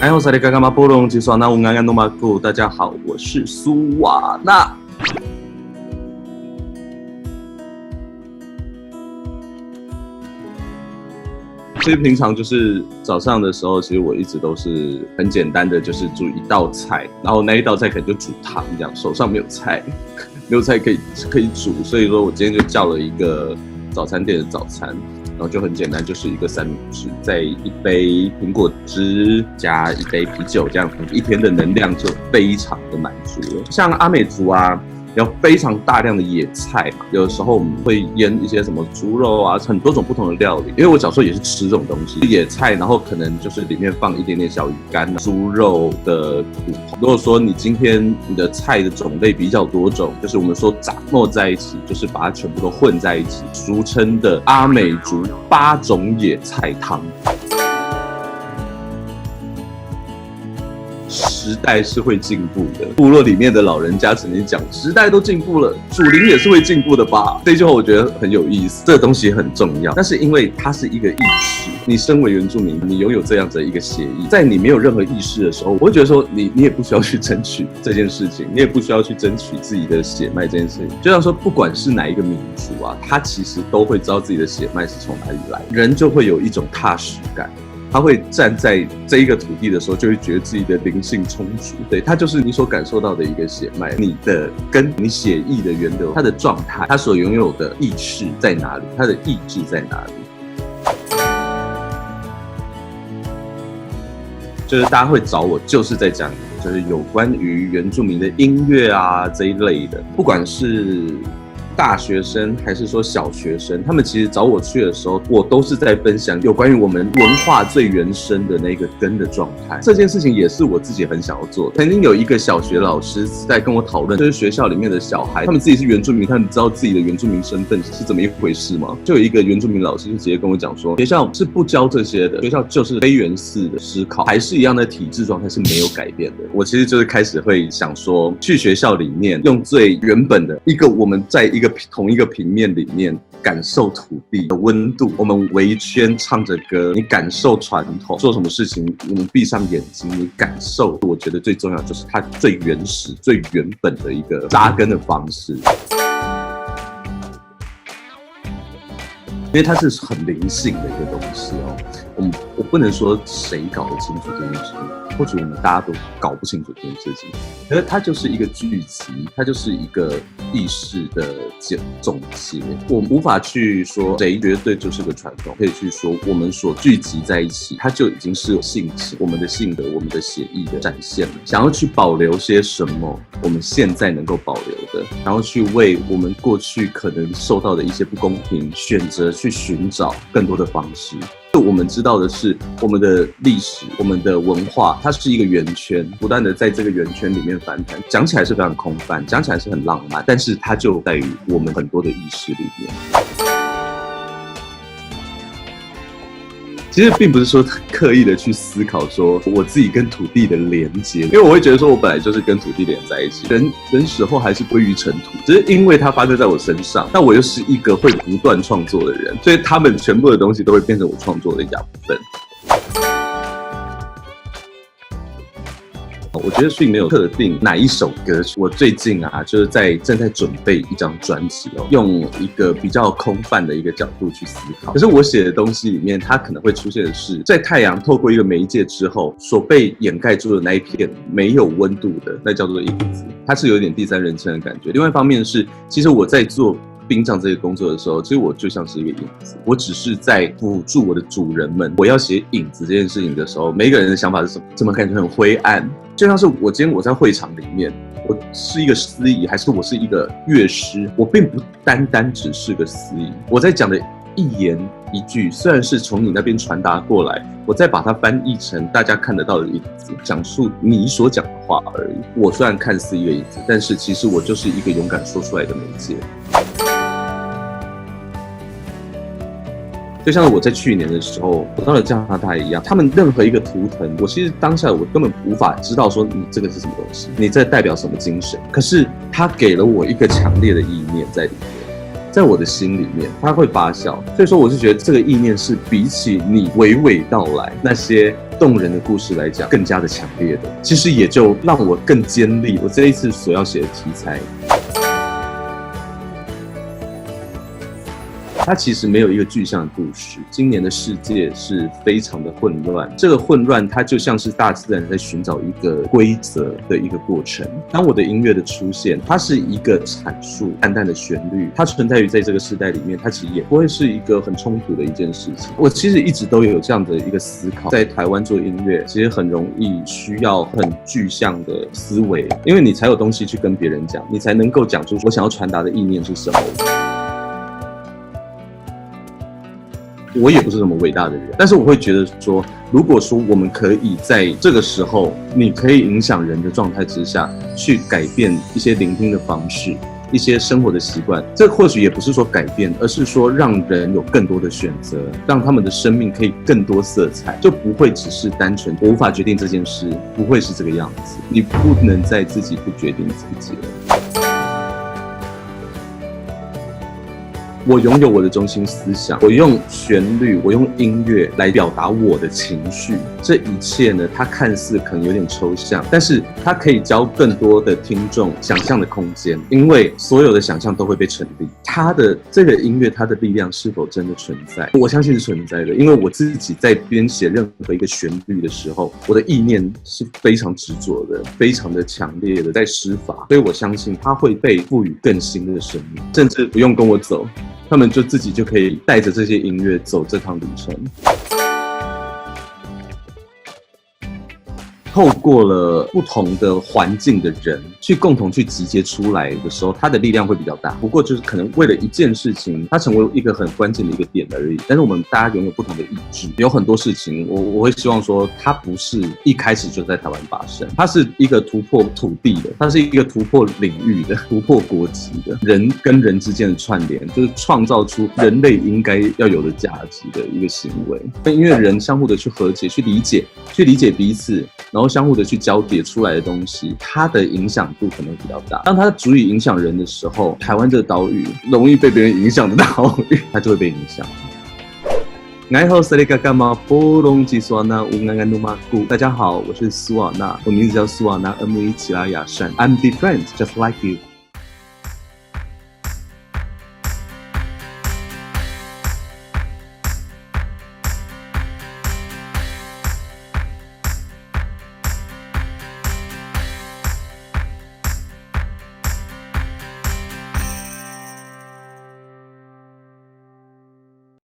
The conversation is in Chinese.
哎，我是你刚刚马波隆，吉爽那乌安安诺马古，大家好，我是苏瓦纳。其实平常就是早上的时候，其实我一直都是很简单的，就是煮一道菜，然后那一道菜可能就煮汤这样，手上没有菜，没有菜可以煮，所以说我今天就叫了一个早餐店的早餐。然后就很简单，就是一个三明治，再一杯苹果汁加一杯啤酒，这样一天的能量就非常的满足了。像阿美族啊，有非常大量的野菜嘛，有的时候我们会腌一些什么猪肉啊，很多种不同的料理。因为我小时候也是吃这种东西，野菜，然后可能就是里面放一点点小鱼干、猪肉的骨头。如果说你今天你的菜的种类比较多种，就是我们说杂糯在一起，就是把它全部都混在一起，俗称的阿美族8种野菜汤。时代是会进步的，部落里面的老人家曾经讲，时代都进步了，祖灵也是会进步的吧。这句话我觉得很有意思，这个东西很重要，但是因为它是一个意识，你身为原住民，你拥有这样子的一个协议，在你没有任何意识的时候，我会觉得说你也不需要去争取这件事情，你也不需要去争取自己的血脉这件事情。就像说，不管是哪一个民族啊，他其实都会知道自己的血脉是从哪里来，人就会有一种踏实感。他会站在这一个土地的时候，就会觉得自己的灵性充足，对，它就是你所感受到的一个血脉，你的跟你血液的源流，它的状态，它所拥有的意识在哪里，它的意志在哪里。就是大家会找我，就是在讲，就是有关于原住民的音乐啊这一类的，不管是大学生还是说小学生，他们其实找我去的时候，我都是在分享有关于我们文化最原生的那个根的状态。这件事情也是我自己很想要做的。曾经有一个小学老师在跟我讨论，就是学校里面的小孩，他们自己是原住民，他们知道自己的原住民身份是怎么一回事吗？就有一个原住民老师就直接跟我讲说，学校是不教这些的，学校就是非原式的思考，还是一样的体制状态是没有改变的。我其实就是开始会想说，去学校里面用最原本的一个我们在一个同一个平面里面感受土地的温度，我们围圈唱着歌，你感受传统，做什么事情我们闭上眼睛，你感受。我觉得最重要就是它最原始最原本的一个扎根的方式，因为它是很灵性的一个东西哦。我不能说谁搞得清楚这件事情，或许我们大家都搞不清楚这件事情，可是它就是一个聚集，它就是一个意识的总结。我们无法去说谁绝对就是个传统，可以去说我们所聚集在一起，它就已经是有性情，我们的性格，我们的血液的展现了。想要去保留些什么，我们现在能够保留的，然后去为我们过去可能受到的一些不公平，选择去寻找更多的方式。我们知道的是，我们的历史、我们的文化，它是一个圆圈，不断的在这个圆圈里面翻腾。讲起来是非常空泛，讲起来是很浪漫，但是它就在于我们很多的意识里面。其实并不是说刻意的去思考说我自己跟土地的连接，因为我会觉得说我本来就是跟土地连在一起，人死后还是归于尘土，只是因为它发生在我身上，那我又是一个会不断创作的人，所以他们全部的东西都会变成我创作的养分。我觉得所以没有特定哪一首歌曲。我最近啊，就是正在准备一张专辑哦，用一个比较空泛的一个角度去思考。可是我写的东西里面，它可能会出现的是，在太阳透过一个媒介之后，所被掩盖住的那一片没有温度的，那叫做影子。它是有点第三人称的感觉。另外一方面是，其实我在做殡葬这个工作的时候，其实我就像是一个影子，我只是在辅助我的主人们。我要写影子这件事情的时候，每一个人的想法是什么？怎么感觉很灰暗？就像是今天我在会场里面，我是一个司仪，还是我是一个乐师？我并不单单只是个司仪，我在讲的一言一句，虽然是从你那边传达过来，我再把它翻译成大家看得到的影子，讲述你所讲的话而已。我虽然看似一个影子，但是其实我就是一个勇敢说出来的媒介。就像我在去年的时候，我到了加拿大一样，他们任何一个图腾，我其实当下我根本无法知道说你这个是什么东西，你在代表什么精神。可是他给了我一个强烈的意念在里面，在我的心里面，它会发酵。所以说，我是觉得这个意念是比起你娓娓道来那些动人的故事来讲，更加的强烈的。其实也就让我更坚立我这一次所要写的题材。它其实没有一个具象的故事。今年的世界是非常的混乱，这个混乱它就像是大自然在寻找一个规则的一个过程。当我的音乐的出现，它是一个阐述淡淡的旋律，它存在于在这个时代里面，它其实也不会是一个很冲突的一件事情。我其实一直都有这样的一个思考，在台湾做音乐，其实很容易需要很具象的思维，因为你才有东西去跟别人讲，你才能够讲出我想要传达的意念是什么。我也不是什么伟大的人，但是我会觉得说，如果说我们可以在这个时候，你可以影响人的状态之下，去改变一些聆听的方式，一些生活的习惯，这或许也不是说改变，而是说让人有更多的选择，让他们的生命可以更多色彩，就不会只是单纯我无法决定这件事，不会是这个样子。你不能再自己不决定自己了。我拥有我的中心思想，我用旋律，我用音乐来表达我的情绪。这一切呢，它看似可能有点抽象，但是它可以教更多的听众想象的空间，因为所有的想象都会被成立。它的这个音乐，它的力量是否真的存在？我相信是存在的，因为我自己在编写任何一个旋律的时候，我的意念是非常执着的，非常的强烈的在施法，所以我相信它会被赋予更新的生命，甚至不用跟我走。他们就自己就可以带着这些音乐走这趟旅程。透过了不同的环境的人去共同去集结出来的时候，它的力量会比较大。不过就是可能为了一件事情，它成为一个很关键的一个点而已。但是我们大家拥有不同的意志，有很多事情我会希望说，它不是一开始就在台湾发生，它是一个突破土地的，它是一个突破领域的，突破国籍的，人跟人之间的串联，就是创造出人类应该要有的价值的一个行为。因为人相互的去和解、去理解彼此，然后相互的去交叠出来的东西，它的影响度可能比较大。当它足以影响人的时候，台湾这个岛屿容易被别人影响的岛屿，它就会被影响。大家好，我是苏瓦纳，我名字叫苏瓦纳恩姆伊奇拉雅善。I'm different, just like you.